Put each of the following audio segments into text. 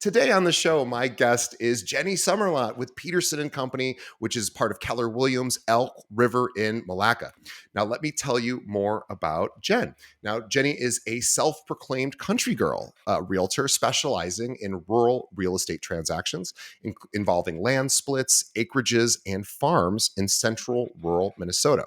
Today on the show, my guest is Jenny Sommerlot with Peterson and Company, which is part of Keller Williams Elk River in Malacca. Now, let me tell you more about Jen. Now, Jenny is a self-proclaimed country girl, a realtor specializing in rural real estate transactions involving land splits, acreages, and farms in central rural Minnesota.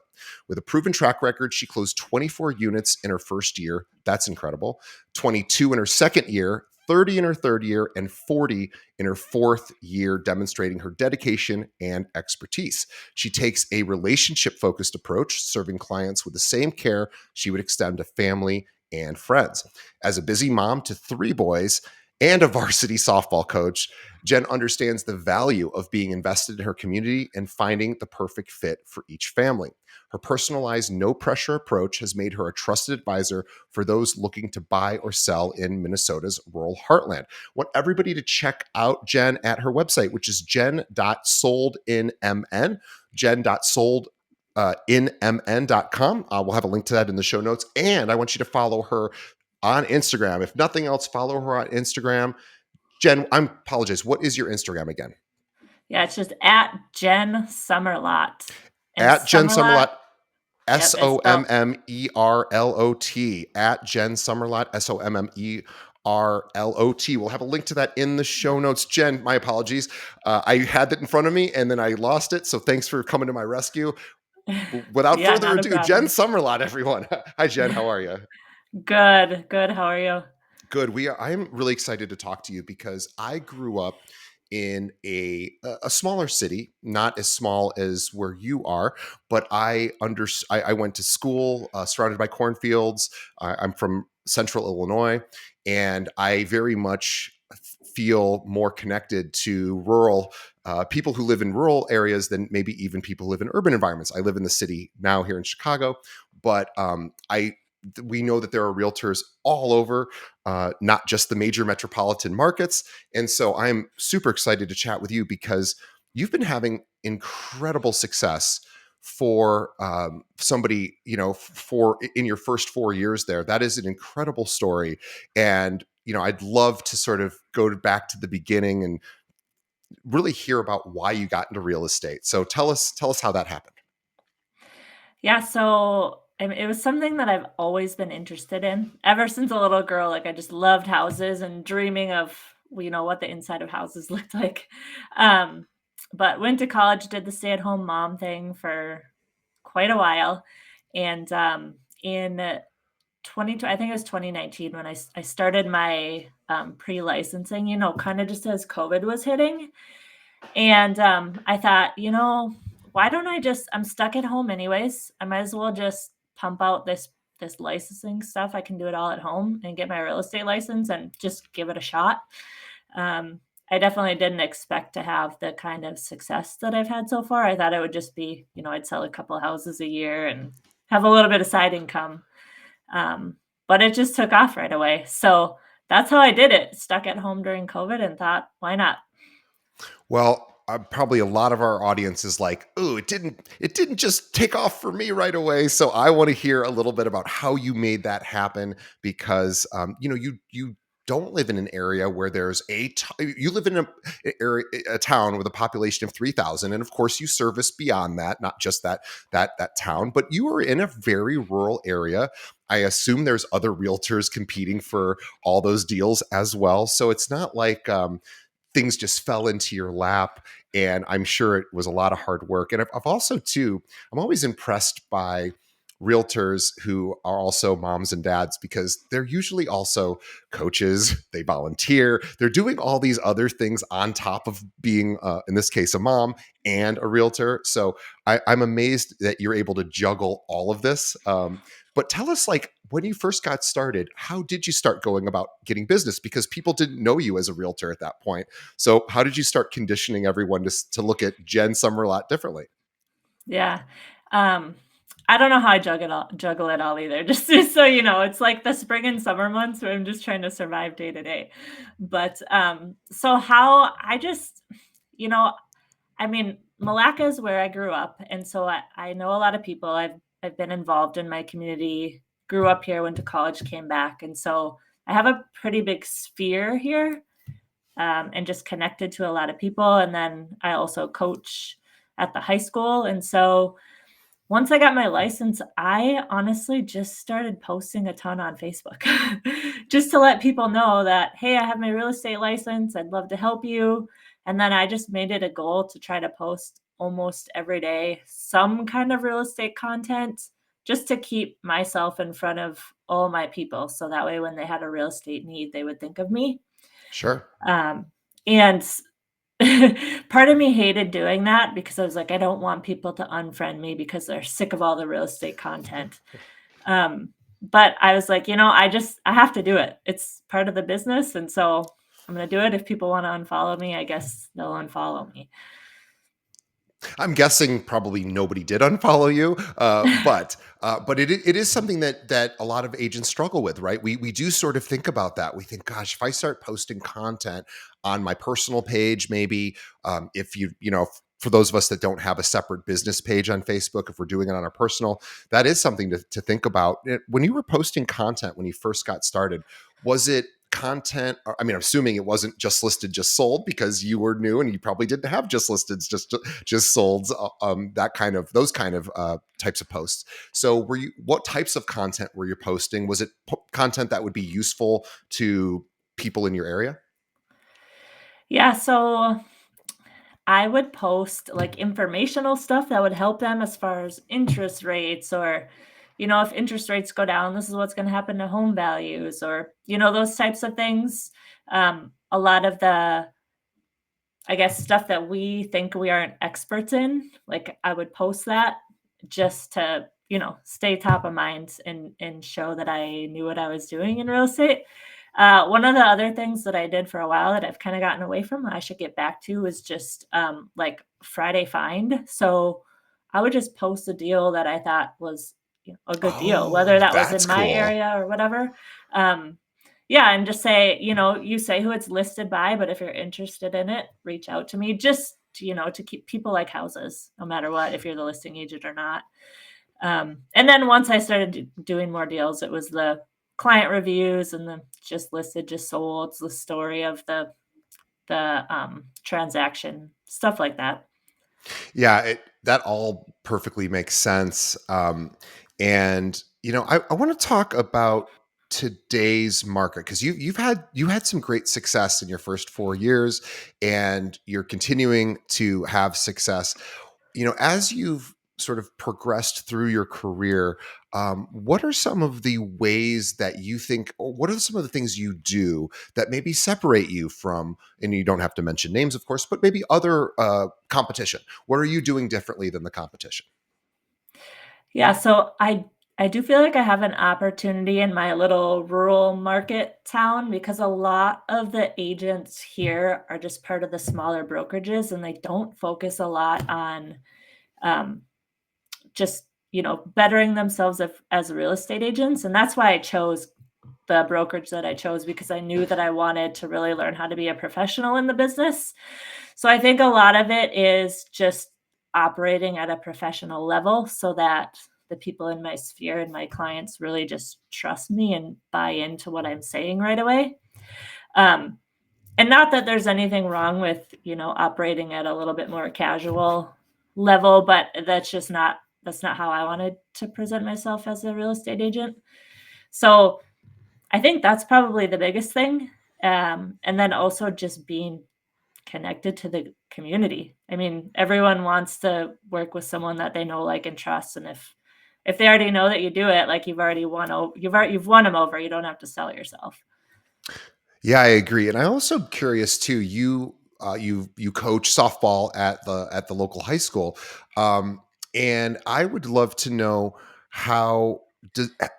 With a proven track record, she closed 24 units in her first year. That's incredible. 22 in her second year, 30 in her third year, and 40 in her fourth year, demonstrating her dedication and expertise. She takes a relationship-focused approach, serving clients with the same care she would extend to family and friends. As a busy mom to 3 boys and a varsity softball coach, Jen understands the value of being invested in her community and finding the perfect fit for each family. Her personalized, no-pressure approach has made her a trusted advisor for those looking to buy or sell in Minnesota's rural heartland. I want everybody to check out Jen at her website, which is jen.soldinmn, jen.soldinmn.com. We'll have a link to that in the show notes. And I want you to follow her on Instagram. If nothing else, follow her on Instagram. Jen, I apologize. What is your Instagram again? Yeah, it's just at Jen Sommerlot. At Jen Sommerlot. Sommerlot, at Jen Sommerlot, Sommerlot. We'll have a link to that in the show notes. Jen, my apologies. I had that in front of me and then I lost it. So thanks for coming to my rescue. Without further ado, Jen Sommerlot, everyone. Hi, Jen. How are you? Good. How are you? Good. I'm really excited to talk to you because I grew up in a smaller city, not as small as where you are, but I went to school surrounded by cornfields. I'm from Central Illinois, and I very much feel more connected to rural people who live in rural areas than maybe even people who live in urban environments. I live in the city now here in Chicago, but we know that there are realtors all over, not just the major metropolitan markets. And so I'm super excited to chat with you because you've been having incredible success for somebody, for in your first 4 years there. That is an incredible story. And, I'd love to sort of go back to the beginning and really hear about why you got into real estate. So tell us how that happened. Yeah, so it was something that I've always been interested in ever since a little girl. Like I just loved houses and dreaming of, what the inside of houses looked like. Um, but went to college, did the stay-at-home mom thing for quite a while. And in 20, I think it was 2019 when I started my pre-licensing, kind of just as COVID was hitting. And I thought, why don't I'm stuck at home anyways. I might as well just pump out this licensing stuff. I can do it all at home and get my real estate license and just give it a shot. I definitely didn't expect to have the kind of success that I've had so far. I thought it would just be, I'd sell a couple of houses a year and have a little bit of side income. But it just took off right away. So that's how I did it. Stuck at home during COVID and thought, why not? Well, probably a lot of our audience is like, "Oh, it didn't just take off for me right away." So I want to hear a little bit about how you made that happen because you don't live in an area where there's you live in a town with a population of 3,000, and of course you service beyond that, not just that town, but you are in a very rural area. I assume there's other realtors competing for all those deals as well. So it's not like things just fell into your lap. And I'm sure it was a lot of hard work. And I've also too, I'm always impressed by realtors who are also moms and dads because they're usually also coaches. They volunteer. They're doing all these other things on top of being, in this case, a mom and a realtor. So I'm amazed that you're able to juggle all of this. But tell us, like, when you first got started, how did you start going about getting business? Because people didn't know you as a realtor at that point. So how did you start conditioning everyone to look at Jen Sommerlot differently? Yeah. I don't know how I juggle it all either. Just so you know, it's like the spring and summer months where I'm just trying to survive day to day. But so how I just, you know, I mean, Malacca is where I grew up, and so I know a lot of people. I've been involved in my community. Grew up here, went to college, came back, and so I have a pretty big sphere here. and just connected to a lot of people. And then I also coach at the high school. And so once I got my license, I honestly just started posting a ton on Facebook just to let people know that, hey, I have my real estate license. I'd love to help you. And then I just made it a goal to try to post almost every day some kind of real estate content just to keep myself in front of all my people. So that way, when they had a real estate need, they would think of me. Sure. Um, and part of me hated doing that because I was like, I don't want people to unfriend me because they're sick of all the real estate content. Um, but I was like, I have to do it. It's part of the business. And so I'm going to do it. If people want to unfollow me, I guess they'll unfollow me. I'm guessing probably nobody did unfollow you, but it is something that a lot of agents struggle with, right? We do sort of think about that. We think, gosh, if I start posting content on my personal page, maybe if for those of us that don't have a separate business page on Facebook, if we're doing it on our personal, that is something to think about. When you were posting content when you first got started, was it content? I mean, I'm assuming it wasn't just listed, just sold because you were new and you probably didn't have just listed, just sold, that kind of those kind of types of posts. So, what types of content were you posting? Was it content that would be useful to people in your area? Yeah. So I would post like informational stuff that would help them as far as interest rates or, if interest rates go down, this is what's going to happen to home values or, those types of things. A lot of the, I guess, stuff that we think we aren't experts in, like I would post that just to, stay top of mind and show that I knew what I was doing in real estate. One of the other things that I did for a while that I've kind of gotten away from, I should get back to, is just like Friday Find. So I would just post a deal that I thought was a good deal, Oh, whether that was in that's my cool. area or whatever. Um, yeah, and just say, you say who it's listed by, but if you're interested in it, reach out to me. Just to keep people like houses, no matter what, if you're the listing agent or not. And then once I started doing more deals, it was the client reviews and the just listed, just sold, it's the story of the transaction, stuff like that. Yeah, that all perfectly makes sense. And I want to talk about today's market because you had some great success in your first 4 years, and you're continuing to have success. As you've sort of progressed through your career, what are some of the ways that you think, or what are some of the things you do that maybe separate you from, and you don't have to mention names, of course, but maybe other competition? What are you doing differently than the competition? Yeah, so I do feel like I have an opportunity in my little rural market town because a lot of the agents here are just part of the smaller brokerages and they don't focus a lot on um, just bettering themselves as real estate agents. And that's why I chose the brokerage that I chose, because I knew that I wanted to really learn how to be a professional in the business. So I think a lot of it is just operating at a professional level so that the people in my sphere and my clients really just trust me and buy into what I'm saying right away. Um, and not that there's anything wrong with, operating at a little bit more casual level, but that's not how I wanted to present myself as a real estate agent. So I think that's probably the biggest thing. And then also just being connected to the community. I mean, everyone wants to work with someone that they know, like, and trust. And if they already know that you do it, like you've won them over. You don't have to sell yourself. Yeah, I agree, and I also curious too. You coach softball at the local high school, and I would love to know how.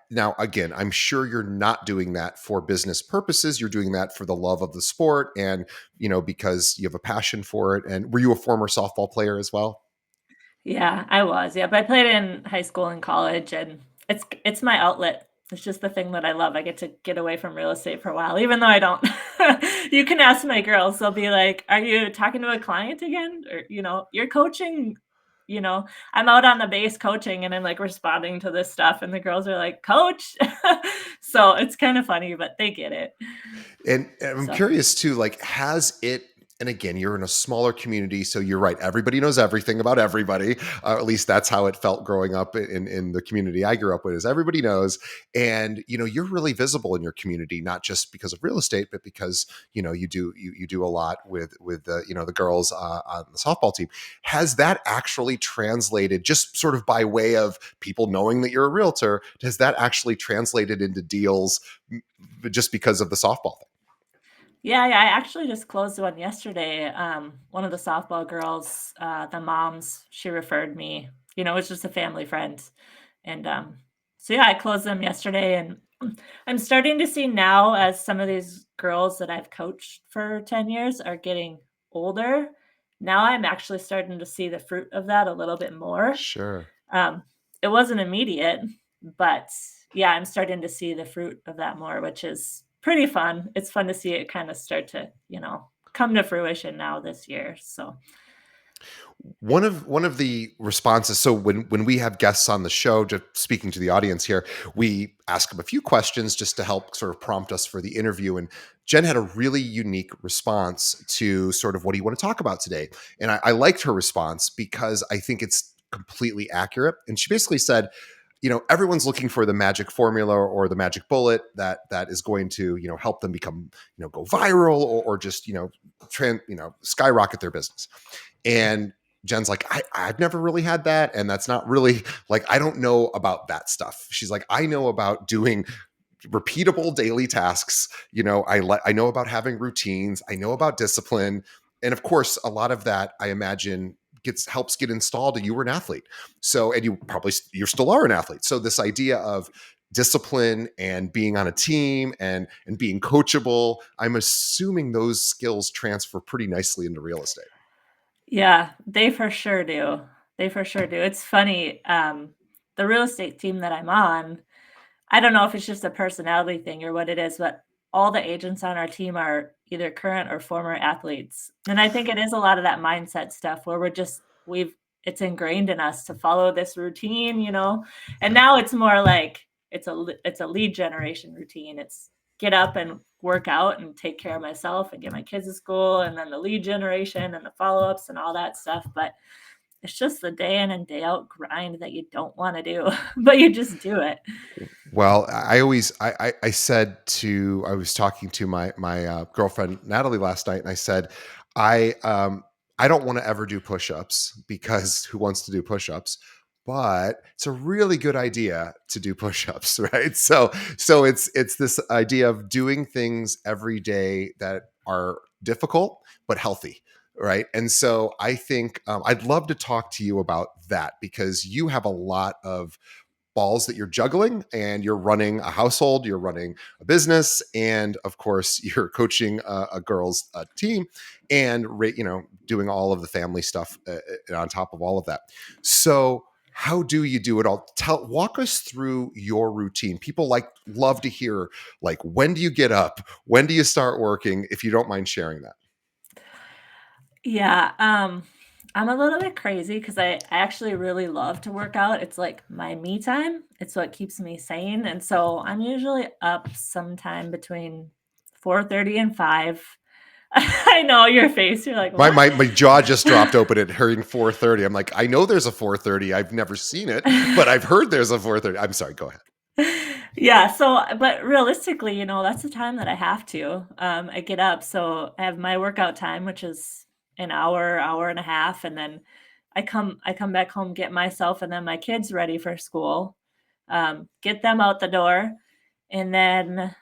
Now, again, I'm sure you're not doing that for business purposes. You're doing that for the love of the sport, and because you have a passion for it. And were you a former softball player as well? Yeah, I was. Yeah, but I played in high school and college, and it's my outlet. It's just the thing that I love. I get to get away from real estate for a while, even though I don't. You can ask my girls; they'll be like, "Are you talking to a client again?" Or you're coaching. you know, I'm out on the base coaching and I'm like responding to this stuff and the girls are like, "Coach." So it's kind of funny, but they get it. And I'm So curious too, like, has it, and again, you're in a smaller community, so you're right. Everybody knows everything about everybody. At least that's how it felt growing up in the community I grew up with. Is everybody knows, and you're really visible in your community, not just because of real estate, but because you do a lot with the the girls on the softball team. Has that actually translated, just sort of by way of people knowing that you're a realtor? Has that actually translated into deals just because of the softball thing? yeah, yeah, I actually just closed one yesterday. One of the softball girls, the moms, she referred me. It was just a family friend, and so yeah, I closed them yesterday, and I'm starting to see now as some of these girls that I've coached for 10 years are getting older. Now I'm actually starting to see the fruit of that a little bit more. Sure. Um, it wasn't immediate, but yeah, I'm starting to see the fruit of that more, which is pretty fun. It's fun to see it kind of start to, come to fruition now this year. So, One of the responses, so when we have guests on the show, just speaking to the audience here, we ask them a few questions just to help sort of prompt us for the interview. And Jen had a really unique response to sort of, what do you want to talk about today? And I liked her response because I think it's completely accurate. And she basically said, everyone's looking for the magic formula or the magic bullet that is going to help them become go viral, or just skyrocket their business. And Jen's like, I've never really had that. And that's not really, like, I don't know about that stuff. She's like, I know about doing repeatable daily tasks. I know about having routines. I know about discipline. And of course, a lot of that, I imagine, gets helps get installed. And you were an athlete. So, and you still are an athlete. So this idea of discipline and being on a team and being coachable, I'm assuming those skills transfer pretty nicely into real estate. yeah, they for sure do. They for sure do. It's funny. The real estate team that I'm on, I don't know if it's just a personality thing or what it is, but all the agents on our team are either current or former athletes. And I think it is a lot of that mindset stuff where we've it's ingrained in us to follow this routine. And now it's more like it's a lead generation routine. It's get up and work out and take care of myself and get my kids to school and then the lead generation and the follow-ups and all that stuff. But it's just the day in and day out grind that you don't want to do, but you just do it. Well, I always I said to I was talking to my girlfriend Natalie last night, and I said, I don't want to ever do push-ups, because who wants to do push-ups? But it's a really good idea to do push-ups, right? So it's this idea of doing things every day that are difficult but healthy, right? And so I think I'd love to talk to you about that, because you have a lot of balls that you're juggling, and you're running a household, you're running a business, and of course you're coaching a girls team, and doing all of the family stuff on top of all of that. So how do you do it all? Walk us through your routine. People love to hear, like, when do you get up, when do you start working, if you don't mind sharing that. Yeah, I'm a little bit crazy because I actually really love to work out. It's like my me time. It's what keeps me sane. And so I'm usually up sometime between 4:30 and 5. I know your face. You're like, My what? my jaw just dropped open at hearing 4:30. I'm like, I know there's a 4:30. I've never seen it, but I've heard there's a 4:30. I'm sorry, go ahead. Yeah, so but realistically, that's the time that I have to. I get up, so I have my workout time, which is an hour, hour and a half, and then I come back home, get myself and then my kids ready for school, get them out the door, and then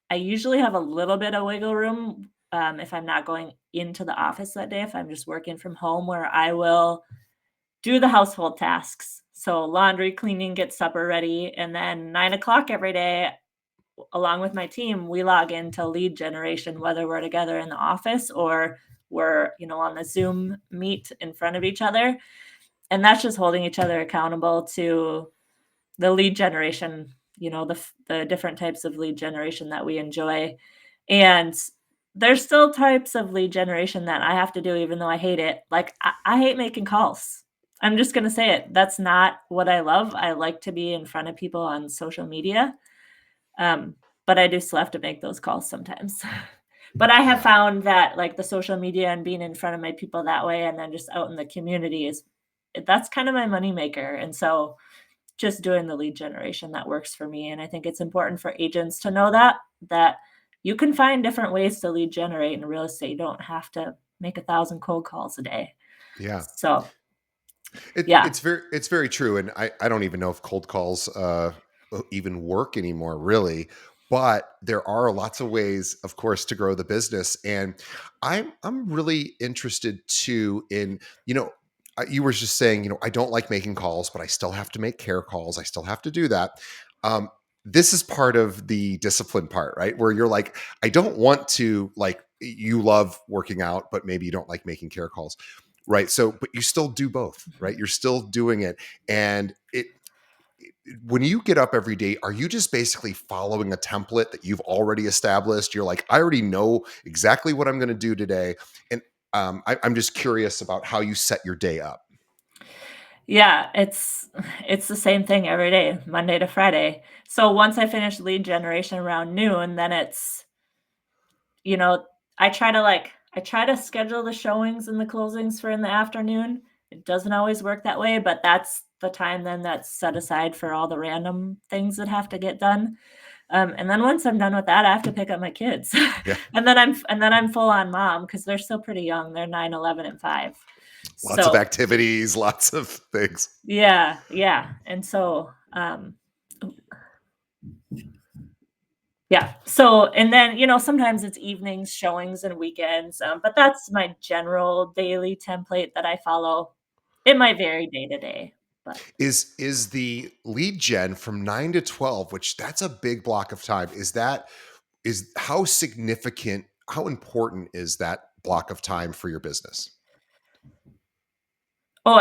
I usually have a little bit of wiggle room, if I'm not going into the office that day, if I'm just working from home, where I will do the household tasks. So laundry, cleaning, get supper ready, and then 9 o'clock every day, along with my team, we log into lead generation, whether we're together in the office or we're, on the Zoom meet in front of each other. And that's just holding each other accountable to the lead generation, the different types of lead generation that we enjoy. And there's still types of lead generation that I have to do, even though I hate it. Like I hate making calls. I'm just gonna say it. That's not what I love. I like to be in front of people on social media, um, but I do still have to make those calls sometimes. But I have Yeah. found that, like, the social media and being in front of my people that way and then just out in the community is that's kind of my moneymaker, and so just doing the lead generation, that works for me, and I think it's important for agents to know that you can find different ways to lead generate in real estate. You don't have to make 1,000 cold calls a day. Yeah. So, yeah. It's very true, and I don't even know if cold calls even work anymore, really. But there are lots of ways, of course, to grow the business, and I'm really interested too in you were just saying I don't like making calls, but I still have to make care calls. I still have to do that. Um, this is part of the discipline part, right? Where you're like, I don't want to like you love working out, but maybe you don't like making care calls. Right. So, but you still do both, right? Mhm. You're still doing it. And when you get up every day, are you just basically following a template that you've already established? You're like, I already know exactly what I'm going to do today. And I'm just curious about how you set your day up. Yeah, it's the same thing every day, Monday to Friday. So once I finish lead generation around noon, then it's, you know, I try to schedule the showings and the closings for in the afternoon. It doesn't always work that way, but that's the time then that's set aside for all the random things that have to get done. And then once I'm done with that, I have to pick up my kids. Yeah. And then I'm full on mom because 'cause they're still pretty young. They're 9, 11, and 5. Lots of So, activities, lots of things. yeah, yeah, and so, yeah, so and then, sometimes it's evenings, showings, and weekends, but that's my general daily template that I follow. It might vary day to day, but Is the lead gen from 9 to 12, which that's a big block of time. Is how significant, how important is that block of time for your business? oh,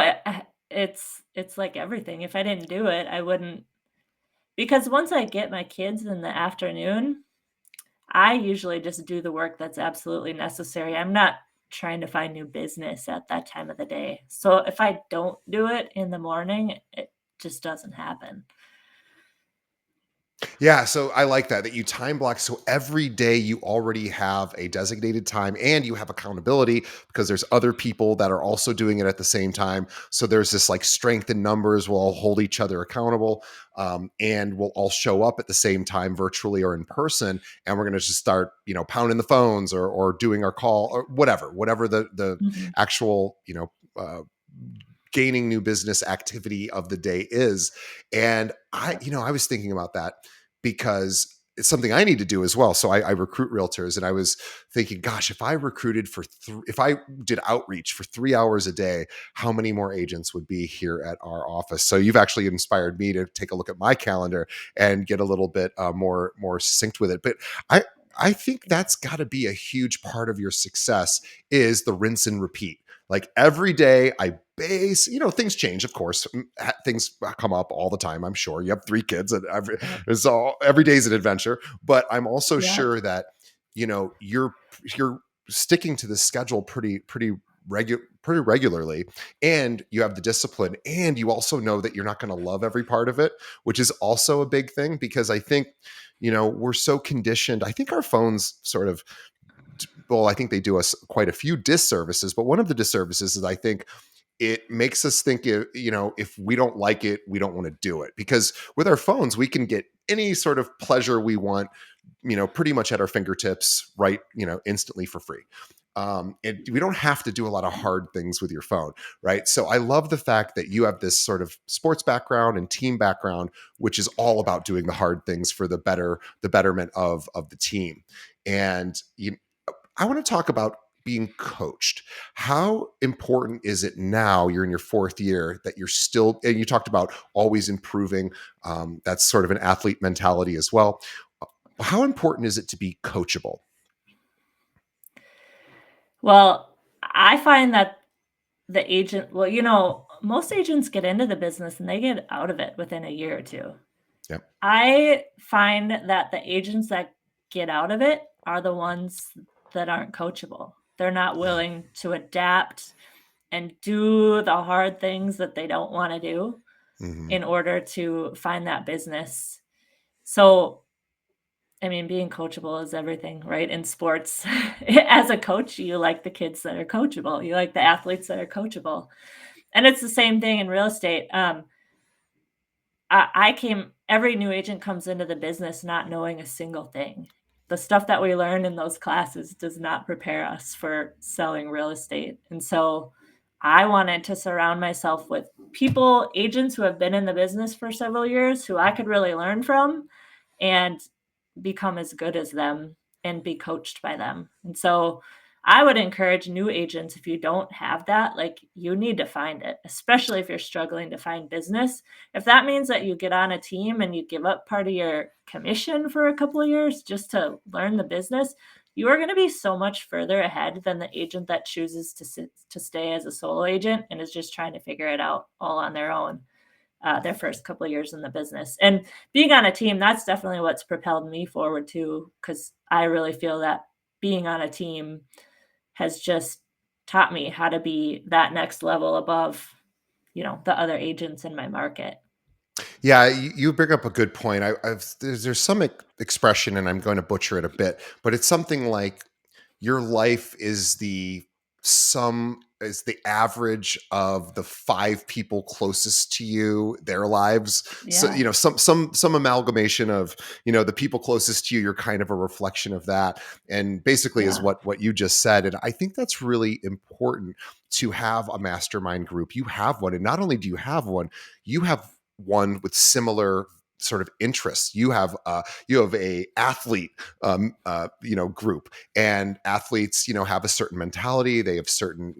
it's like everything. If I didn't do it, I wouldn't because once I get my kids in the afternoon, I usually just do the work that's absolutely necessary. I'm not trying to find new business at that time of the day. So if I don't do it in the morning, it just doesn't happen. Yeah, so I like that you time block so every day you already have a designated time and you have accountability because there's other people that are also doing it at the same time. So there's this like strength in numbers. We'll all hold each other accountable, and we'll all show up at the same time, virtually or in person, and we're going to just start pounding the phones or doing our call or whatever the Mhm. actual gaining new business activity of the day is. And Yep. I was thinking about that because it's something I need to do as well. So I recruit realtors, and I was thinking, gosh, if I recruited if I did outreach for 3 hours a day, how many more agents would be here at our office? So you've actually inspired me to take a look at my calendar and get a little bit more succinct with it. But I think that's got to be a huge part of your success is the rinse and repeat. Like every day, I base, things change, of course. Things come up all the time. I'm sure you have 3 kids, and Yep. every day is an adventure. But I'm also Yep. sure that you're sticking to the schedule pretty regularly, and you have the discipline, and you also know that you're not going to love every part of it, which is also a big thing because I think we're so conditioned. I think our phones sort of well, I think they do us quite a few disservices, but one of the disservices is I think it makes us think if we don't like it, we don't want to do it because with our phones we can get any sort of pleasure we want, pretty much at our fingertips, right, instantly for free. And we don't have to do a lot of hard things with your phone, right? So I love the fact that you have this sort of sports background and team background, which is all about doing the hard things for the betterment of the team. And I want to talk about being coached. How important is it now? You're in your 4th year that you're still, and you talked about always improving. That's sort of an athlete mentality as well. How important is it to be coachable? Well, I find that most agents get into the business and they get out of it within a year or 2. Yep. I find that the agents that get out of it are the ones that aren't coachable. They're not Yeah. willing to adapt. and do the hard things that they don't want to do Mhm. in order to find that business. So, I mean, being coachable is everything, right? In sports, as a coach, you like the kids that are coachable, you like the athletes that are coachable. And it's the same thing in real estate. I came every new agent comes into the business not knowing a single thing. The stuff that we learn in those classes does not prepare us for selling real estate. And so I wanted to surround myself with people, agents who have been in the business for several years who I could really learn from and become as good as them and be coached by them. And so I would encourage new agents, if you don't have that, like, you need to find it, especially if you're struggling to find business. If that means that you get on a team and you give up part of your commission for a couple of years just to learn the business, you are going to be so much further ahead than the agent that chooses to stay as a solo agent and is just trying to figure it out all on their own, their first couple of years in the business. And being on a team, that's definitely what's propelled me forward too, because I really feel that being on a team has just taught me how to be that next level above, the other agents in my market. Yeah, you bring up a good point. There's some expression, and I'm going to butcher it a bit, but it's something like your life is the average of the five people closest to you, their lives. So Yeah. some amalgamation of the people closest to you. You're kind of a reflection of that, and basically is Yeah. what you just said. And I think that's really important to have a mastermind group. You have one, and not only do you have one, you have one with similar sort of interests. You have a athlete group, and athletes have a certain mentality. They have certain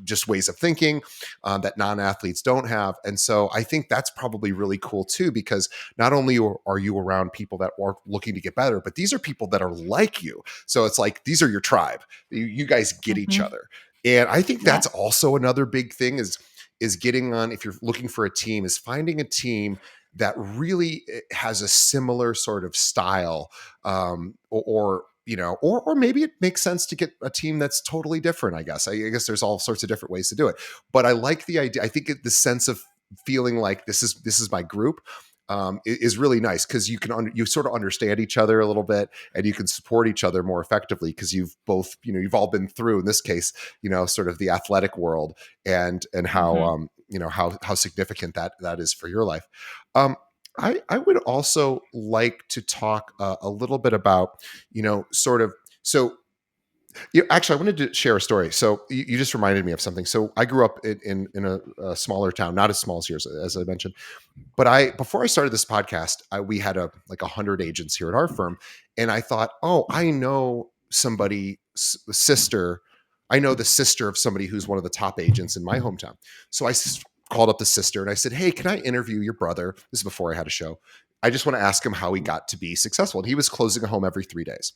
just ways of thinking that non-athletes don't have. And so I think that's probably really cool too, because not only are you around people that are looking to get better, but these are people that are like you. So it's like these are your tribe. You guys get each Mhm. other. And I think Yeah. that's also another big thing is getting on, if you're looking for a team, is finding a team that really has a similar sort of style, or maybe it makes sense to get a team that's totally different. I guess there's all sorts of different ways to do it, but I like the idea. I think the sense of feeling like this is my group is really nice, because you sort of understand each other a little bit, and you can support each other more effectively, because you've all been through, in this case, sort of the athletic world, and how Mhm. how significant that is for your life. Um, I would also like to talk a little bit about sort of so. Actually, I wanted to share a story. So you just reminded me of something. So I grew up in a smaller town, not as small as yours, as I mentioned. But before I started this podcast, we had like 100 agents here at our firm, and I thought, oh, I know somebody sister. I know the sister of somebody who's one of the top agents in my hometown. So called up the sister and I said, hey, can I interview your brother? This is before I had a show. I just want to ask him how he got to be successful. And he was closing a home every 3 days.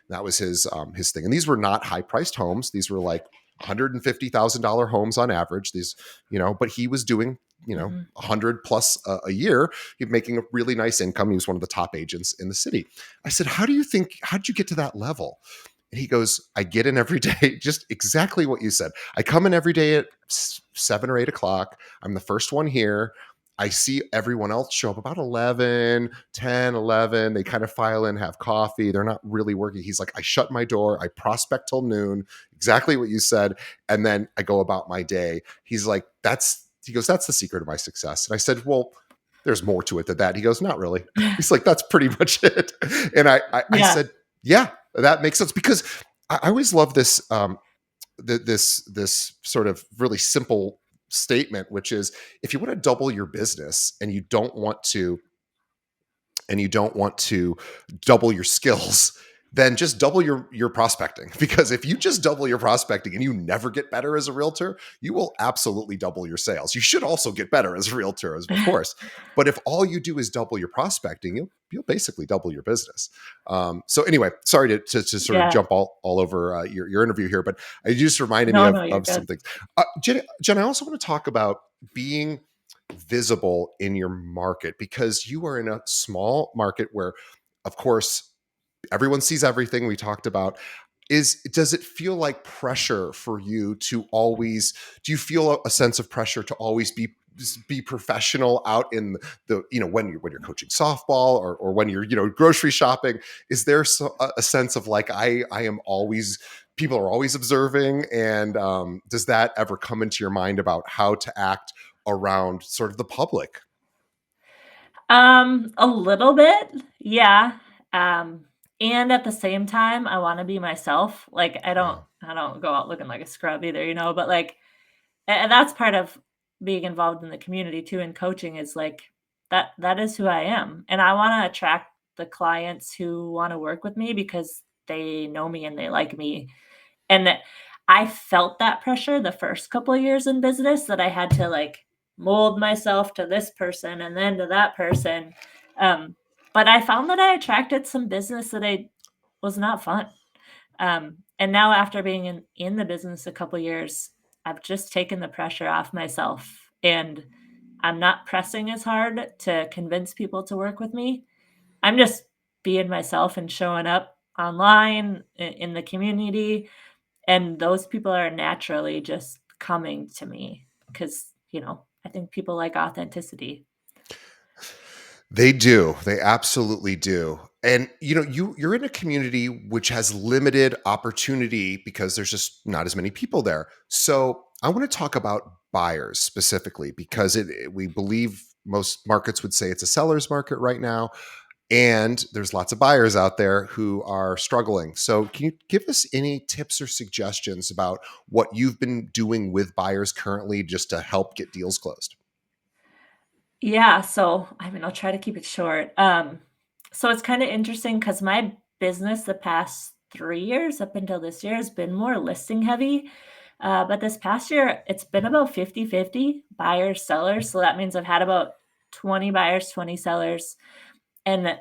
That was his thing. And these were not high priced homes. These were like $150,000 homes on average. But he was doing, Mhm. 100 plus a year. He's making a really nice income. He was one of the top agents in the city. I said, how did you get to that level? And he goes, I get in every day, just exactly what you said. I come in every day at 7 or 8 o'clock. I'm the first one here. I see everyone else show up about 11, 10, 11. They kind of file in, have coffee. They're not really working. He's like, I shut my door. I prospect till noon, exactly what you said. And then I go about my day. He's like, he goes, that's the secret of my success. And I said, well, there's more to it than that. He goes, not really. He's like, that's pretty much it. And I Yeah. said, yeah, that makes sense, because I always love this this sort of really simple statement, which is, if you want to double your business and you don't want to double your skills, then just double your prospecting. Because if you just double your prospecting and you never get better as a realtor, you will absolutely double your sales. You should also get better as a realtor, of course. But if all you do is double your prospecting, you'll basically double your business. So anyway, sorry to sort of Yeah. jump all over your interview here, but it just reminded me No, of no, you're of good. some things. Jen, I also want to talk about being visible in your market, because you are in a small market where, of course, everyone sees everything we talked about. is does it feel like pressure for you to always do you feel a sense of pressure to always be professional out in the when you're coaching softball or when you're grocery shopping? Is there a sense of like I am always people are always observing, and does that ever come into your mind about how to act around sort of the public? A little bit, yeah. Um, and at the same time, I wanna be myself. Like, Yeah. I don't go out looking like a scrub either, but, like, and that's part of being involved in the community too, and coaching is, like, that is who I am, and I wanna attract the clients who wanna work with me because they know me and they like me, and that I felt that pressure the first couple of years in business that I had to, like, mold myself to this person and then to that person, um, but I found that I attracted some business that I was not fun, and now after being in the business a couple years, I've just taken the pressure off myself, and I'm not pressing as hard to convince people to work with me. I'm just being myself and showing up online in the community, and those people are naturally just coming to me because, I think people like authenticity. They do. They absolutely do. And you're in a community which has limited opportunity because there's just not as many people there. So I want to talk about buyers specifically because we believe most markets would say it's a seller's market right now, and there's lots of buyers out there who are struggling. So can you give us any tips or suggestions about what you've been doing with buyers currently just to help get deals closed? Yeah, so, I mean, I'll try to keep it short. So it's kinda interesting interesting because my business the past 3 years up until this year has been more listing heavy, but this past year, it's been about 50-50 buyers, sellers, so that means I've had about 20 buyers, 20 sellers, and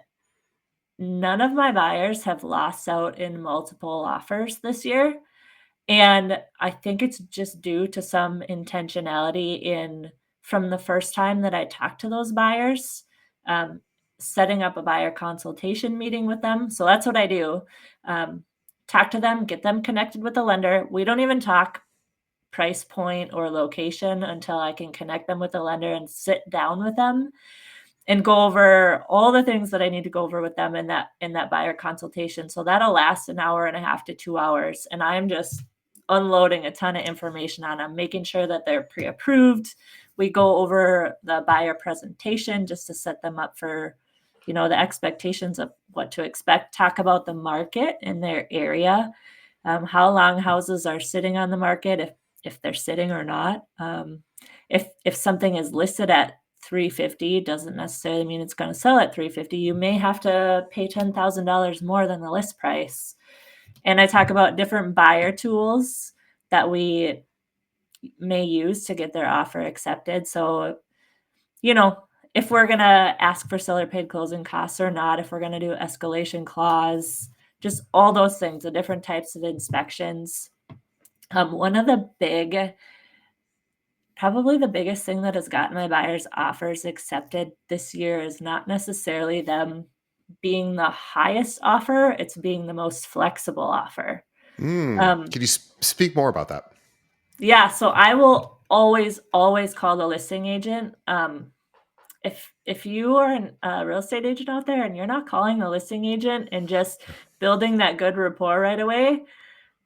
none of my buyers have lost out in multiple offers this year. And I think it's just due to some intentionality in from the first time that I talked to those buyers, um, setting up a buyer consultation meeting with them. So that's what I do. Um, Talk to them, get them connected with the lender. We don't even talk price point or location until I can connect them with the lender and sit down with them and go over all the things that I need to go over with them in that buyer consultation. So that'll last an hour and a half to 2 hours, and I'm just unloading a ton of information on them, making sure that they're pre-approved. We go over the buyer presentation just to set them up for, the expectations of what to expect, talk about the market in their area, how long houses are sitting on the market, if they're sitting or not. If something is listed at 350 doesn't necessarily mean it's going to sell at 350. You may have to pay $10,000 more than the list price. And I talk about different buyer tools that we may use to get their offer accepted. So, you know, if we're going to ask for seller paid closing costs or not, if we're going to do escalation clause, just all those things, the different types of inspections. One of the probably the biggest thing that has gotten my buyers' offers accepted this year is not necessarily them being the highest offer, it's being the most flexible offer. Um, Can you speak more about that? yeah, so I will always, always call the listing agent. If you are a real estate agent out there and you're not calling the listing agent and just building that good rapport right away,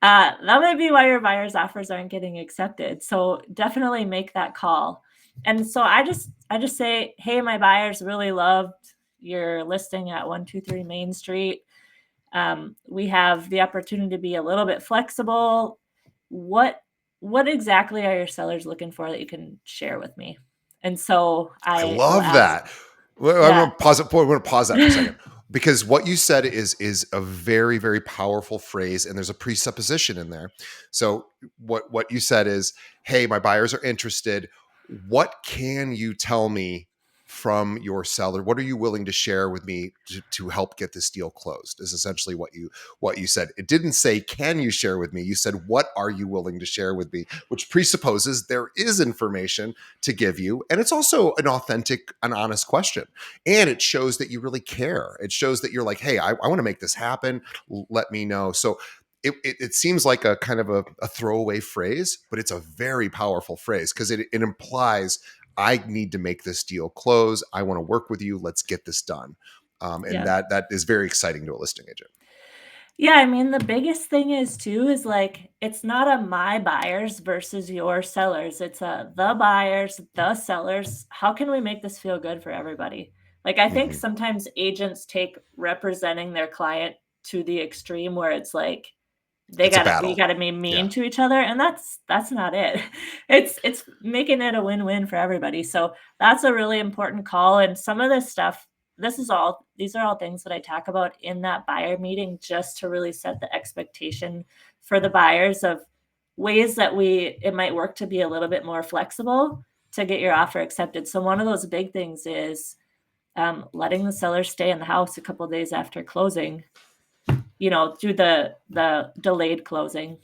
that might be why your buyer's offers aren't getting accepted. So definitely make that call. And so I just say, hey, my buyers really loved your listing at 123 Main Street. We have the opportunity to be a little bit flexible. What what exactly are your sellers looking for that you can share with me? And so I I will love ask, that. Well, I'm yeah. gonna pause it. We're gonna pause that for a second because what you said is a very very powerful phrase, and there's a presupposition in there. So what you said is, "Hey, my buyers are interested. What can you tell me from your seller? What are you willing to share with me to help get this deal closed?" Is essentially what you said. It didn't say, "Can you share with me?" You said, "What are you willing to share with me?" Which presupposes there is information to give you. And it's also an authentic, an honest question. And it shows that you really care. It shows that you're like, hey, I want to make this happen. Let me know. So it seems like a kind of a throwaway phrase, but it's a very powerful phrase because it implies I need to make this deal close. I want to work with you. Let's get this done. And Yeah. that is very exciting to a listing agent. Yeah, I mean, the biggest thing is too is like it's not a my buyers versus your sellers. It's a the buyers, the sellers. How can we make this feel good for everybody? Like I think Hmm. sometimes agents take representing their client to the extreme where it's like It's a we battle. gotta be Yeah. mean to each other, and that's not it. It's making it a win-win for everybody, so that's a really important call, and some of this stuff these are all things that I talk about in that buyer meeting just to really set the expectation for the buyers of ways that it might work to be a little bit more flexible to get your offer accepted. So one of those big things is, letting the seller stay in the house a couple days after closing, do the delayed closing.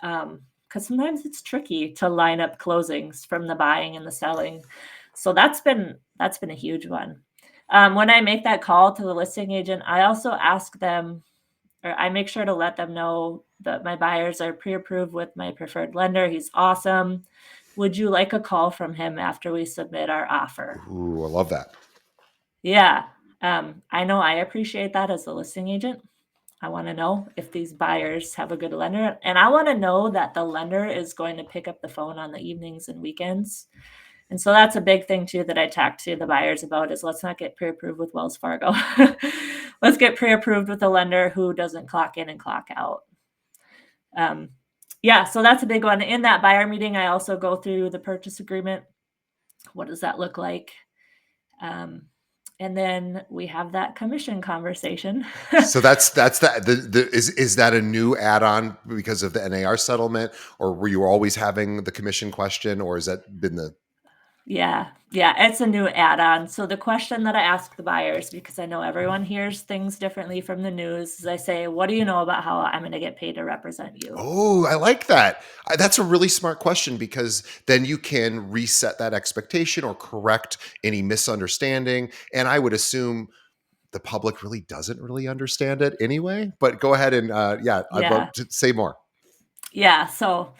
Because sometimes it's tricky to line up closings from the buying and the selling. So that's been a huge one. When I make that call to the listing agent, I also ask them, or I make sure to let them know that my buyers are pre-approved with my preferred lender. He's awesome. Would you like a call from him after we submit our offer? Ooh, I love that. Yeah. I know I appreciate that as a listing agent. I want to know if these buyers have a good lender. And I want to know that the lender is going to pick up the phone on the evenings and weekends. And so that's a big thing too that I talk to the buyers about is let's not get pre-approved with Wells Fargo. Let's get pre-approved with a lender who doesn't clock in and clock out. Um, yeah, so that's a big one. In that buyer meeting, I also go through the purchase agreement. What does that look like? Um, and then we have that commission conversation. So that's that. Is that a new add-on because of the NAR settlement, or were you always having the commission question, or has that been the? Yeah, yeah, it's a new add-on. So the question that I ask the buyers, because I know everyone hears things differently from the news, is I say, "What do you know about how I'm gonna get paid to represent you?" Oh, I like that. That's a really smart question because then you can reset that expectation or correct any misunderstanding. And I would assume the public really doesn't really understand it anyway. But go ahead and yeah, I'd Yeah, love to say more. yeah, so,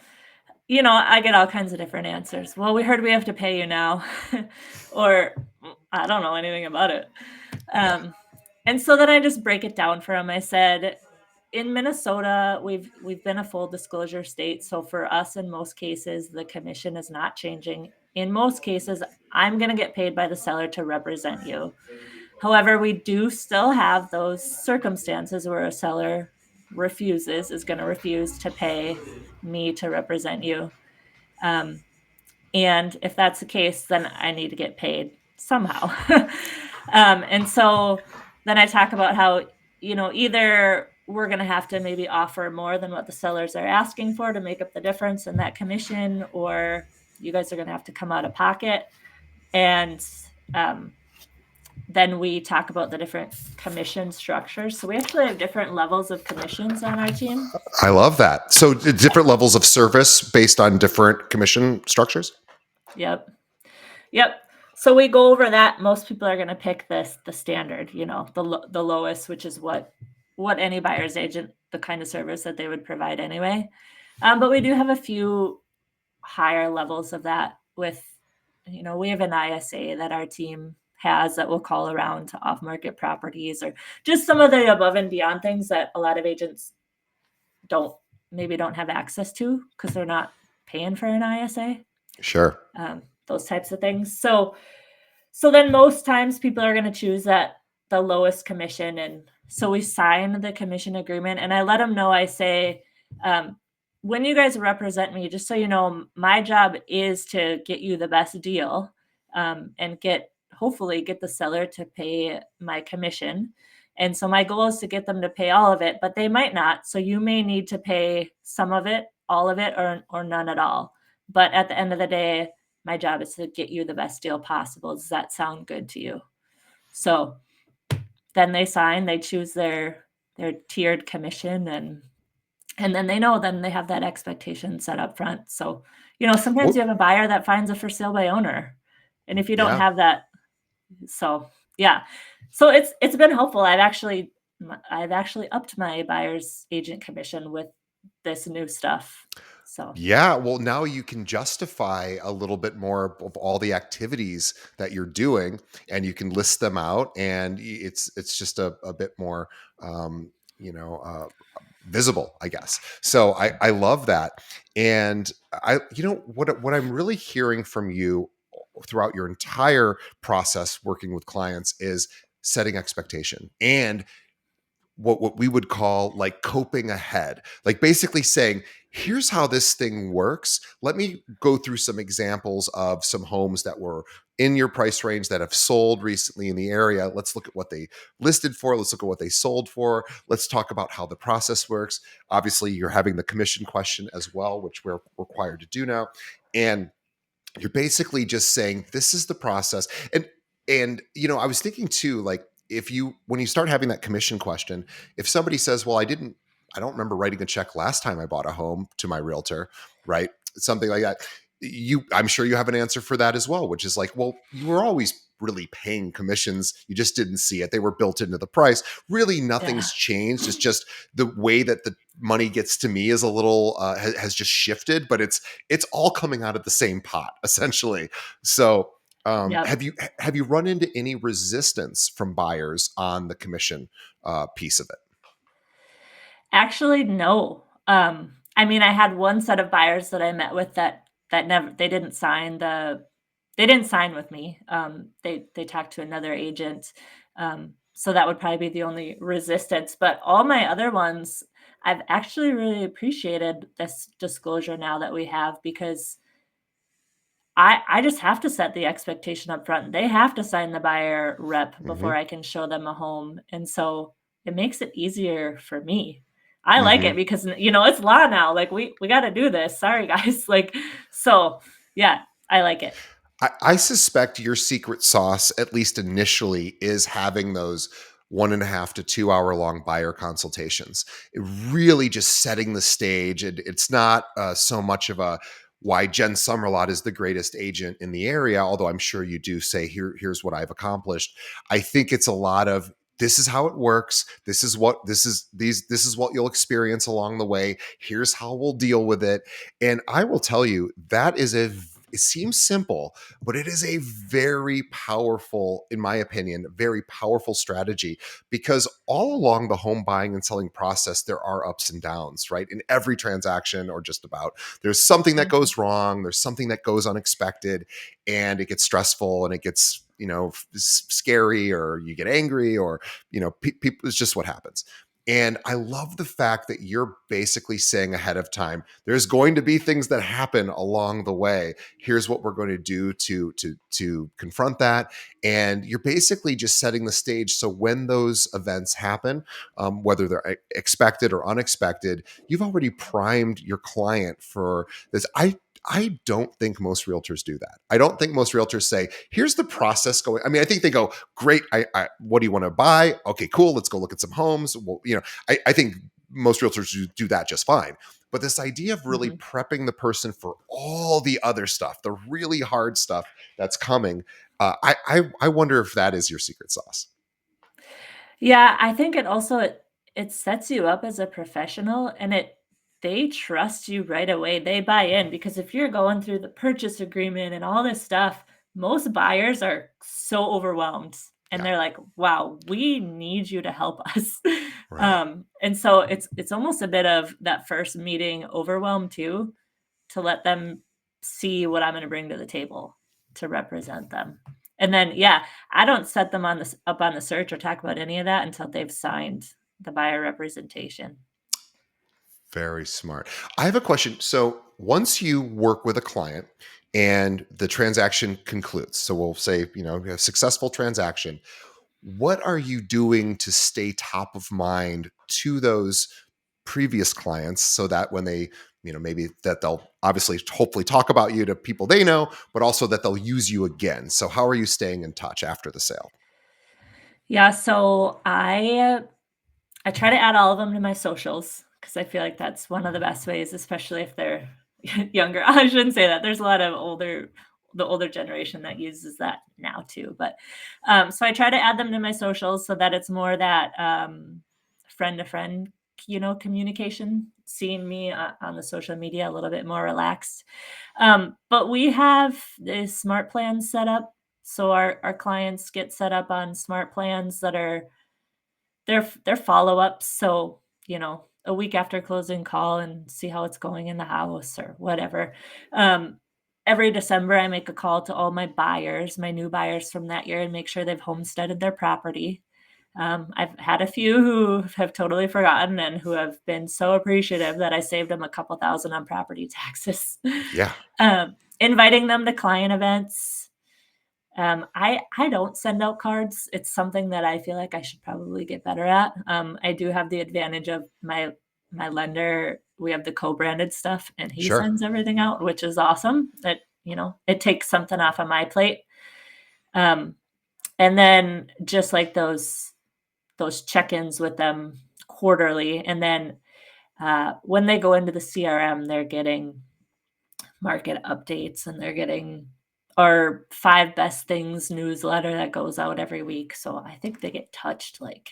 I get all kinds of different answers. "Well, we heard we have to pay you now," or, "I don't know anything about it." Yeah, Um, and so then I just break it down for them. I said, "In Minnesota, we've been a full disclosure state, so for us, in most cases, the commission is not changing. In most cases, I'm gonna get paid by the seller to represent you. However, we do still have those circumstances where a seller is gonna refuse to pay me to represent you. Um, and if that's the case, then I need to get paid somehow." And so then I talk about how, either we're going to have to maybe offer more than what the sellers are asking for to make up the difference in that commission, or you guys are going to have to come out of pocket. And um, then we talk about the different commission structures. So we actually have different levels of commissions on our team. I love that. So different levels of service based on different commission structures. Yep. Yep. So we go over that. Most people are going to pick the standard, the lowest, which is what any buyer's agent, the kind of service that they would provide anyway. But we do have a few higher levels of that with, we have an ISA that our team has that will call around to off-market properties or just some of the above and beyond things that a lot of agents don't don't have access to because they're not paying for an ISA. Sure. Those types of things. So then most times people are going to choose the lowest commission. And so we sign the commission agreement and I let them know, I say, when you guys represent me, just so you know, my job is to get you the best deal, and hopefully get the seller to pay my commission. And so my goal is to get them to pay all of it, but they might not. So you may need to pay some of it, all of it, or none at all. But at the end of the day, my job is to get you the best deal possible. Does that sound good to you? So then they sign, they choose their tiered commission, and then they know, then they have that expectation set up front. So, sometimes What? you have a buyer that finds a for sale by owner. And if you don't Yeah. have that, so yeah. So it's been helpful. I've actually upped my buyer's agent commission with this new stuff. So, Yeah, well, now you can justify a little bit more of all the activities that you're doing, and you can list them out, and it's just a bit more, um, you know, visible, I guess. So I love that, and what I'm really hearing from you throughout your entire process working with clients is setting expectation and what we would call like coping ahead, like basically saying, here's how this thing works. Let me go through some examples of some homes that were in your price range that have sold recently in the area. Let's look at what they listed for. Let's look at what they sold for. Let's talk about how the process works. Obviously, you're having the commission question as well, which we're required to do now. And you're basically just saying this is the process. And I was thinking too, like, if you when you start having that commission question, if somebody says, well, I don't remember writing a check last time I bought a home to my realtor, right? Something like that. I'm sure you have an answer for that as well, which is like, well, you were always really paying commissions. You just didn't see it. They were built into the price. Really, yeah. nothing's changed. It's just the way that the money gets to me is a little has just shifted, but it's all coming out of the same pot essentially. So Yep. have you run into any resistance from buyers on the commission piece of it? Actually, no. I mean, I had one set of buyers that I met with that never they didn't sign with me. They talked to another agent. So that would probably be the only resistance, but all my other ones, I've actually really appreciated this disclosure now that we have because I just have to set the expectation up front. They have to sign the buyer rep before Hmm. I can show them a home, and so it makes it easier for me. I like it Hmm. because, it's law now, like, we gotta do this. Sorry, guys, like, so, yeah, I like it. I suspect your secret sauce, at least initially, is having those 1.5 to 2 hour long buyer consultations. It really just setting the stage. And it's not so much of a why Jen Sommerlot is the greatest agent in the area, although I'm sure you do say, here's what I've accomplished. I think it's a lot of this is how it works. This is what you'll experience along the way. Here's how we'll deal with it. And I will tell you, it seems simple, but it is a very powerful, in my opinion, very powerful strategy because all along the home buying and selling process, there are ups and downs, right? In every transaction, or just about, there's something that Mhm, goes wrong, there's something that goes unexpected, and it gets stressful and it gets, scary, or you get angry, or, people, it's just what happens. And I love the fact that you're basically saying ahead of time, there's going to be things that happen along the way. Here's what we're going to do to confront that. And you're basically just setting the stage so when those events happen, whether they're expected or unexpected, you've already primed your client for this. I don't think most realtors do that. I don't think most realtors say, here's the process going. I mean, I think they go, great. What do you want to buy? Okay, cool. Let's go look at some homes. Well, I think most realtors do that just fine. But this idea of really mhm. prepping the person for all the other stuff, the really hard stuff that's coming, I wonder if that is your secret sauce. Yeah, I think it sets you up as a professional, and they trust you right away. They buy in because if you're going through the purchase agreement and all this stuff, most buyers are so overwhelmed and Yeah, they're like, "Wow, we need you to help us." right. And so it's almost a bit of that first meeting overwhelm too, to let them see what I'm gonna bring to the table to represent them. And then, yeah, I don't set them up on the search or talk about any of that until they've signed the buyer representation. Very smart. I have a question. So once you work with a client and the transaction concludes, so we'll say, a successful transaction, what are you doing to stay top of mind to those previous clients so that when they, maybe that they'll obviously hopefully talk about you to people they know, but also that they'll use you again. So how are you staying in touch after the sale? Yeah, so I try to add all of them to my socials because I feel like that's one of the best ways, especially if they're younger. I shouldn't say that. There's a lot of the older generation that uses that now too. But so I try to add them to my socials so that it's more that friend to friend. communication, seeing me on the social media a little bit more relaxed. But we have the smart plans set up. So our clients get set up on smart plans that are they're follow-ups. So, a week after closing, call and see how it's going in the house or whatever. Um, every December, I make a call to all my buyers, my new buyers from that year, and make sure they've homesteaded their property. I've had a few who have totally forgotten and who have been so appreciative that I saved them a couple thousand on property taxes. Yeah. Inviting them to client events. I don't send out cards. It's something that I feel like I should probably get better at. I do have the advantage of my lender. We have the co-branded stuff, and he Sure. sends everything out, which is awesome. It takes something off of my plate. Um, and then just like those check-ins with them quarterly, and then when they go into the CRM, they're getting market updates and they're getting our 5 best things newsletter that goes out every week. So I think they get touched like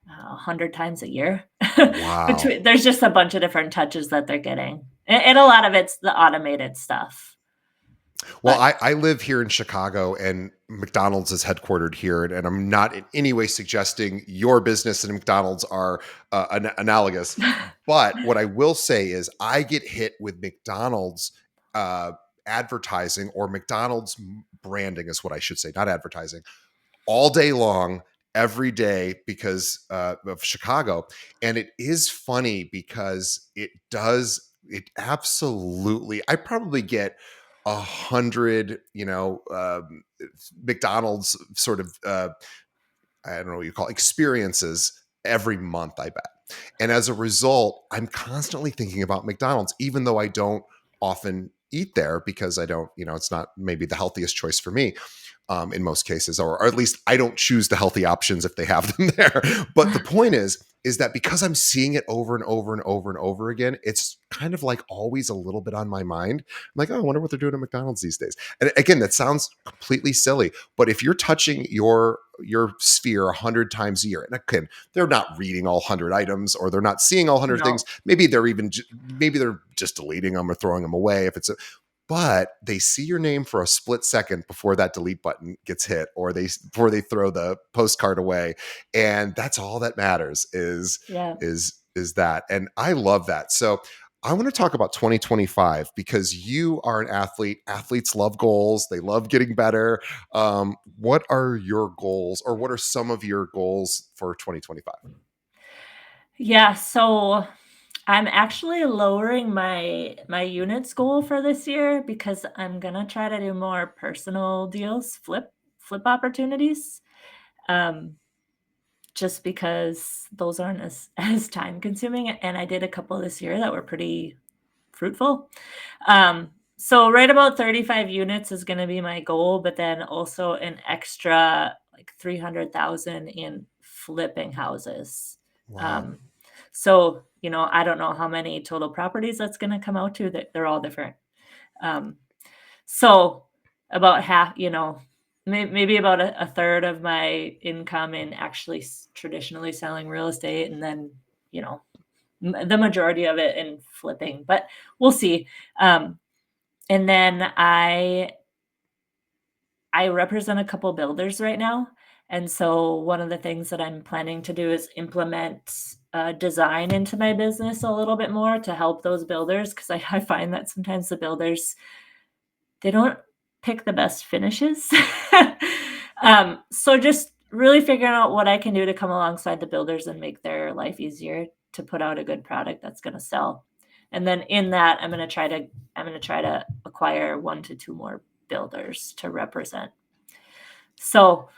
100 times a year. Wow. There's just a bunch of different touches that they're getting. And a lot of it's the automated stuff. Well, But I live here in Chicago and McDonald's is headquartered here. And I'm not in any way suggesting your business and McDonald's are analogous. But what I will say is I get hit with McDonald's uh, advertising or McDonald's branding, is what I should say, not advertising, all day long, every day because of Chicago. And it is funny because it absolutely, I probably get 100, McDonald's sort of, I don't know what you call it, experiences every month, I bet. And as a result, I'm constantly thinking about McDonald's, even though I don't often eat there because I don't, it's not maybe the healthiest choice for me in most cases, or at least I don't choose the healthy options if they have them there. But the point is that because I'm seeing it over and over and over and over again, it's kind of like always a little bit on my mind. I'm like, oh, I wonder what they're doing at McDonald's these days. And again, that sounds completely silly, but if you're touching your sphere 100 times a year, and again, they're not reading all 100 items or they're not seeing all 100 things. no, Maybe maybe they're just deleting them or throwing them away if it's a, but they see your name for a split second before that delete button gets hit or before they throw the postcard away, and that's all that matters yeah. is that. And I love that. So I want to talk about 2025 because you are an athlete. Athletes love goals, they love getting better. What are your goals, or what are some of your goals for 2025? Yeah, so I'm actually lowering my units goal for this year because I'm gonna try to do more personal deals, flip opportunities. Um, just because those aren't as as time consuming, and I did a couple this year that were pretty fruitful. So right about 35 units is gonna be my goal, but then also an extra like 300,000 in flipping houses. Wow. Um, so, I don't know how many total properties that's gonna come out to, that they're all different. Um, so about half, maybe about a third of my income in actually traditionally selling real estate, and then, you know, the majority of it in flipping, but we'll see. Um, and then I represent a couple builders right now. And so one of the things that I'm planning to do is implement design into my business a little bit more to help those builders, because I find that sometimes the builders, they don't pick the best finishes. So just really figuring out what I can do to come alongside the builders and make their life easier to put out a good product that's going to sell. And then in that, I'm going to try to acquire 1 to 2 more builders to represent. So,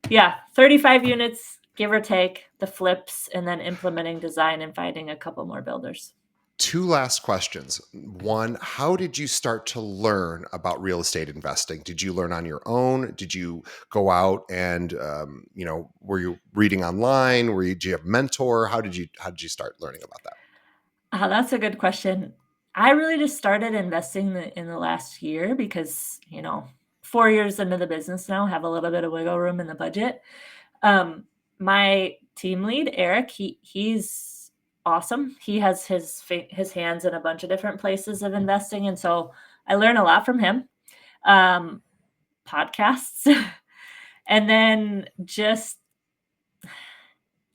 yeah, 35 units give or take, the flips, and then implementing design and finding a couple more builders. Two last questions. One, how did you start to learn about real estate investing? Did you learn on your own? Did you go out and, were you reading online? Did you have a mentor? How did you start learning about that? That's a good question. I really just started investing in the last year because, 4 years into the business now, have a little bit of wiggle room in the budget. Um, my team lead, Eric, he's awesome. He has his hands in a bunch of different places of investing, and so I learn a lot from him. Um, Podcasts, and then just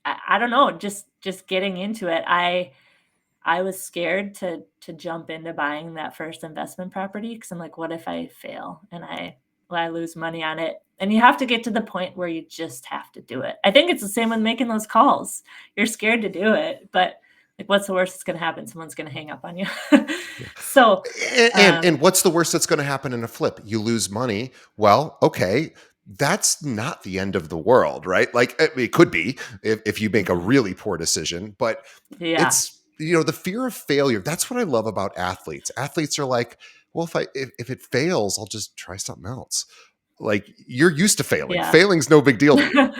I don't know, just getting into it. I was scared to jump into buying that first investment property because I'm like, "What if I fail and I lose money on it?" And you have to get to the point where you just have to do it. I think it's the same with making those calls. You're scared to do it, but, like, what's the worst that's gonna happen? Someone's gonna hang up on you. Yeah. So, And um what's the worst that's going to happen in a flip? You lose money. Well, okay, that's not the end of the world, right? Like it could be if you make a Mhm. really poor decision, but Yeah, it's the fear of failure. That's what I love about athletes. Athletes are like, well, if it fails, I'll just try something else. Like you're used to failing. yeah. Failing's no big deal to you.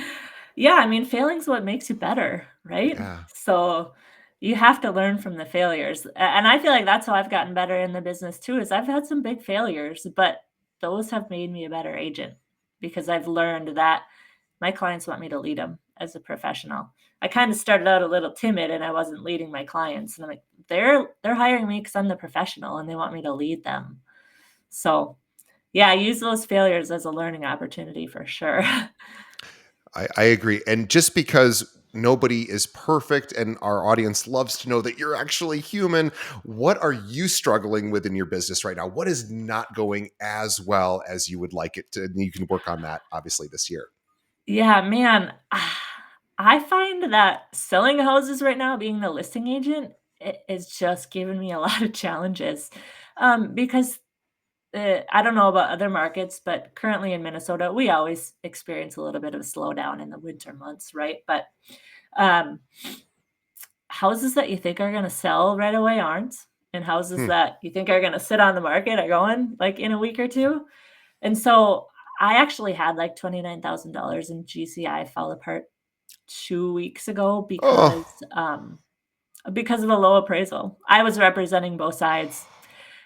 Yeah, I mean, failing's what makes you better, right? Yeah. So, you have to learn from the failures, and I feel like that's how I've gotten better in the business too, is I've had some big failures, but those have made me a better agent because I've learned that my clients want me to lead them as a professional. I kinda started out a little timid and I wasn't leading my clients, and I'm like, "They're hiring me because 'cause I'm the professional and they want me to lead them." So, yeah, use those failures as a learning opportunity for sure. I agree. And just because nobody is perfect and our audience loves to know that you're actually human, what are you struggling with in your business right now? What is not going as well as you would like it to? And you can work on that obviously this year. Yeah, man, I find that selling houses right now, being the listing agent, is just giving me a lot of challenges, because, I don't know about other markets, but currently in Minnesota, we always experience a little bit of a slowdown in the winter months, right? But, um, houses that you think are gonna sell right away aren't, and houses Hmm. that you think are gonna sit on the market are going, like, in a week or 2, and so I actually had, like, $29,000 in GCI fall apart 2 weeks ago Oh, because of a low appraisal. I was representing both sides.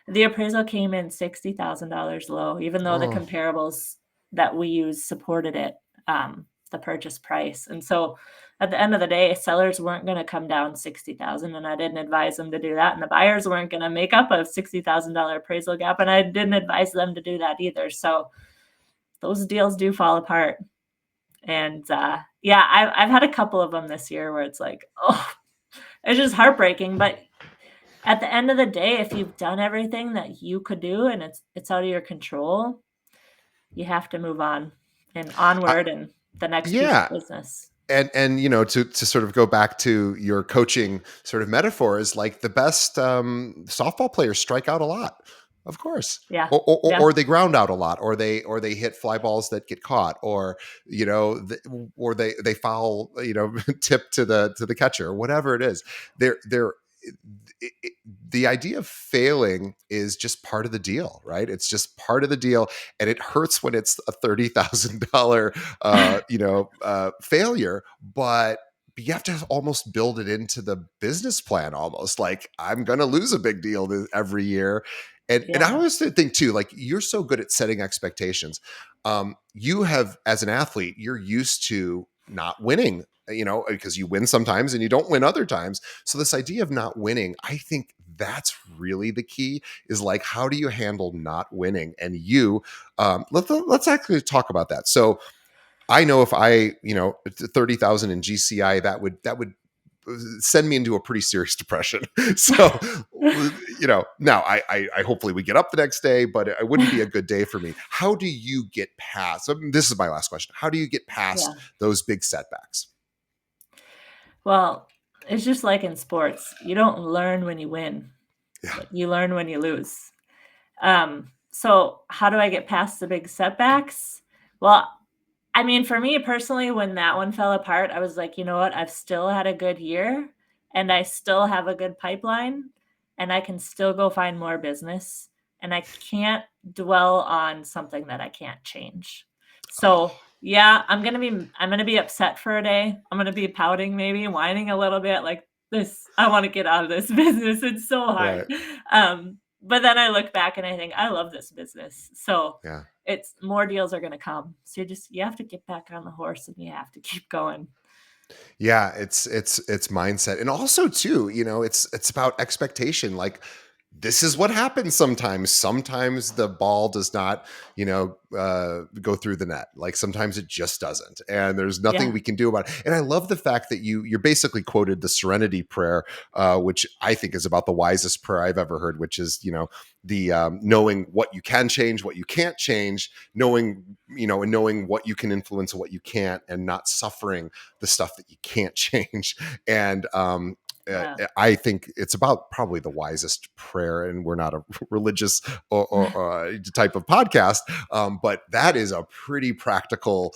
The appraisal came in $60,000 low, even though the oh, comparables that we use supported it, the purchase price, and so, at the end of the day, sellers weren't gonna come down 60,000, and I didn't advise them to do that, and the buyers weren't gonna make up a $60,000 appraisal gap, and I didn't advise them to do that either, so those deals do fall apart, and, yeah, I've had a couple of them this year where it's like, oh, it's just heartbreaking, but at the end of the day, if you've done everything that you could do and it's out of your control, you have to move on and I, onward and the next piece of yeah. business. And to sort of go back to your coaching sort of metaphor is like the best softball players strike out a lot, of course, Yeah. or Yeah. they ground out a lot, or they hit fly balls that get caught, or or they foul tip to the catcher, or whatever it is. They're it, it, the idea of failing is just part of the deal, right? It's just part of the deal, and it hurts when it's a $30,000 failure, but you have to almost build it into the business plan, almost like I'm going to lose a big deal every year. And I Yeah. always think too, like you're so good at setting expectations. You have, as an athlete, you're used to not winning, because you win sometimes and you don't win other times. So this idea of not winning, I think that's really the key, is like, how do you handle not winning? And let's actually talk about that. So I know if I, 30,000 in GCI, that would send me into a pretty serious depression. So, now I hopefully we get up the next day, but it wouldn't be a good day for me. How do you get past? This is my last question. How do you get past Yeah. those big setbacks? Well, it's just like in sports. You don't learn when you win, Yeah. but you learn when you lose. So how do I get past the big setbacks? Well, I mean, for me personally, when that one fell apart, I was like, "You know what? I've still had a good year, and I still have a good pipeline, and I can still go find more business, and I can't dwell on something that I can't change." So, Oh, yeah, I'm gonna be upset for a day. I'm gonna be pouting, maybe whining a little bit like, "This I wanna get out of this business. It's so hard." right. But then I look back and I think, "I love this business." So Yeah. it's more deals are gonna come. So you have to get back on the horse and you have to keep going. Yeah, it's mindset. And also too, it's about expectation. Like this is what happens sometimes. Sometimes the ball does not, go through the net. Like sometimes it just doesn't. And there's nothing Yeah, we can do about it. And I love the fact that you're basically quoted the serenity prayer, which I think is about the wisest prayer I've ever heard, which is, the knowing what you can change, what you can't change, and knowing what you can influence and what you can't, and not suffering the stuff that you can't change. And yeah. I think it's about probably the wisest prayer, and we're not a religious or type of podcast, but that is a pretty practical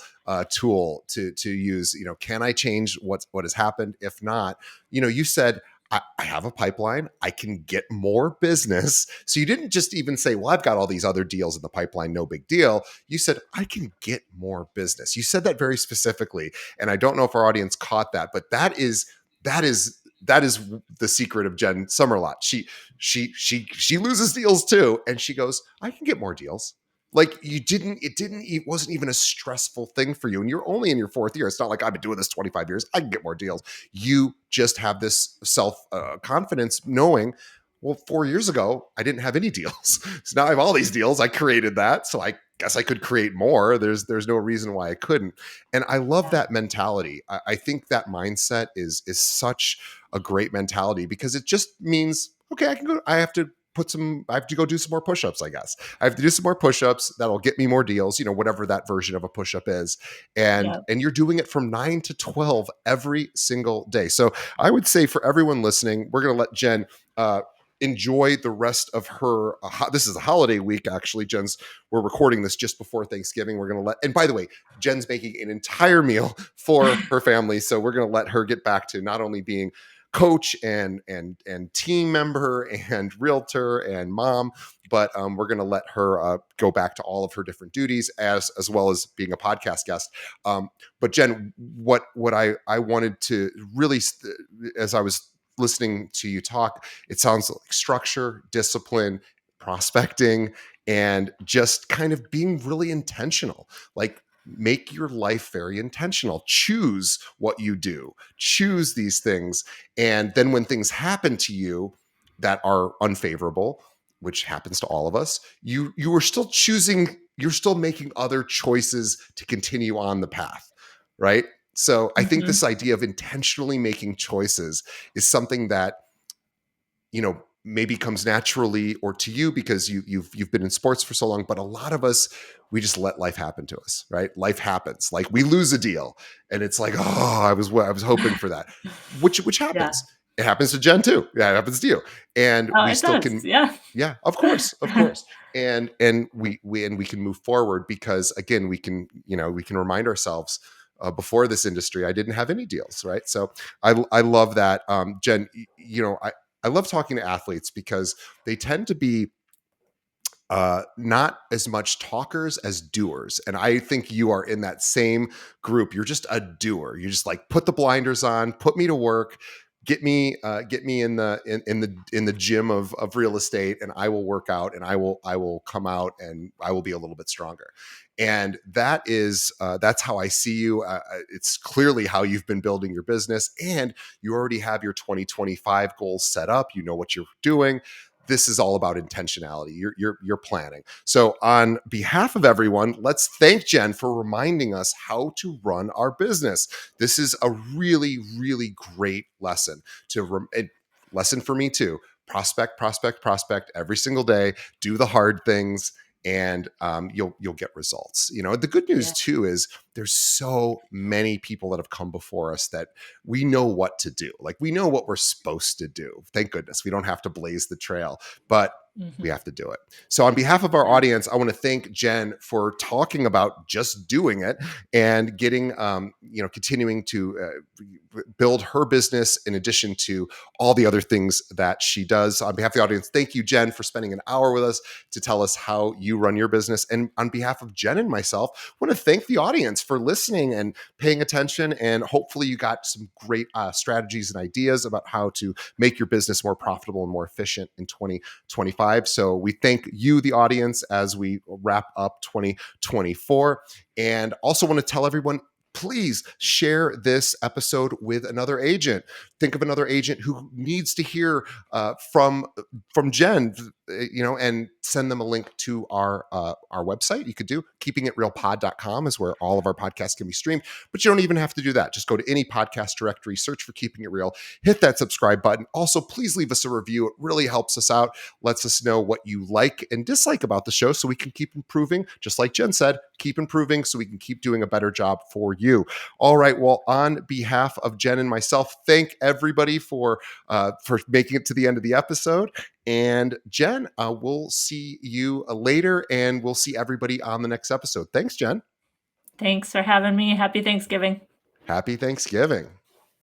tool to use. Can I change what has happened? If not, you said I have a pipeline. I can get more business. So you didn't just even say, well, I've got all these other deals in the pipeline, no big deal. You said, I can get more business. You said that very specifically. And I don't know if our audience caught that, but that is the secret of Jen Sommerlot. She loses deals too, and she goes, I can get more deals. Like it wasn't even a stressful thing for you. And you're only in your fourth year. It's not like I've been doing this 25 years. I can get more deals. You just have this self confidence knowing, well, 4 years ago, I didn't have any deals. So now I have all these deals. I created that. So I guess I could create more. There's no reason why I couldn't. And I love Yeah, that mentality. I think that mindset is such a great mentality, because it just means, okay, I can go, I have to go do some more push-ups, I guess. I have to do some more push-ups that'll get me more deals, whatever that version of a push-up is. And yeah, and you're doing it from 9 to 12 every single day. So I would say for everyone listening, we're going to let Jen enjoy the rest of her this is a holiday week. Actually, we're recording this just before Thanksgiving. We're going to let, and by the way, Jen's making an entire meal for her family, so we're going to let her get back to not only being coach and team member and realtor and mom, but we're going to let her go back to all of her different duties, as well as being a podcast guest. But Jen, what I wanted to really, as I was listening to you talk, it sounds like structure, discipline, prospecting, and just kind of being really intentional. Like, make your life very intentional. Choose what you do, choose these things. And then when things happen to you that are unfavorable, which happens to all of us, you are still choosing, you're still making other choices to continue on the path, right? So I think mhm, this idea of intentionally making choices is something that, maybe comes naturally or to you because you've been in sports for so long. But a lot of us, we just let life happen to us, right? Life happens. Like we lose a deal, and it's like, oh, I was hoping for that, which yeah. happens. It happens to Jen too. Yeah, it happens to you, and Oh, we it still does, can. yeah. Yeah, of course, and we can move forward, because again, we can remind ourselves, before this industry, I didn't have any deals, right? So I love that, Jen. I love talking to athletes because they tend to be not as much talkers as doers. And I think you are in that same group. You're just a doer. You just like put the blinders on, put me to work, get me in the gym of real estate, and I will work out, and I will come out, and I will be a little bit stronger. And that's how I see you. It's clearly how you've been building your business, and you already have your 2025 goals set up. You know what you're doing. This is all about intentionality. You're planning. So on behalf of everyone, let's thank Jen for reminding us how to run our business. This is a really, really great lesson lesson for me too. Prospect, prospect, prospect every single day. Do the hard things, and you'll get results. The good news Yeah, too is there's so many people that have come before us that we know what to do. Like we know what we're supposed to do. Thank goodness we don't have to blaze the trail, but we mhm, have to do it. So, on behalf of our yeah, audience, I want to thank Jen for talking about just doing it and getting, continuing to build her business in addition to all the other things that she does. On behalf of the audience, thank you, Jen, for spending an hour with us to tell us how you run your business. And on behalf of Jen and myself, I want to thank the audience for listening and paying attention. And hopefully, you got some great strategies and ideas about how to make your business more profitable and more efficient in 2025. So we thank you, the audience, as we wrap up 2024. And also want to tell everyone, please share this episode with another agent. Think of another agent who needs to hear from Jen, and send them a link to our website. You could do keepingitrealpod.com is where all of our podcasts can be streamed, but you don't even have to do that. Just go to any podcast directory, search for Keeping It Real, hit that subscribe button. Also, please leave us a review. It really helps us out, lets us know what you like and dislike about the show so we can keep improving. Just like Jen said, keep improving so we can keep doing a better job for you. All right. Well, on behalf of Jen and myself, thank everybody for making it to the end of the episode. And Jen, we'll see you later, and we'll see everybody on the next episode. Thanks, Jen. Thanks for having me. Happy Thanksgiving. Happy Thanksgiving.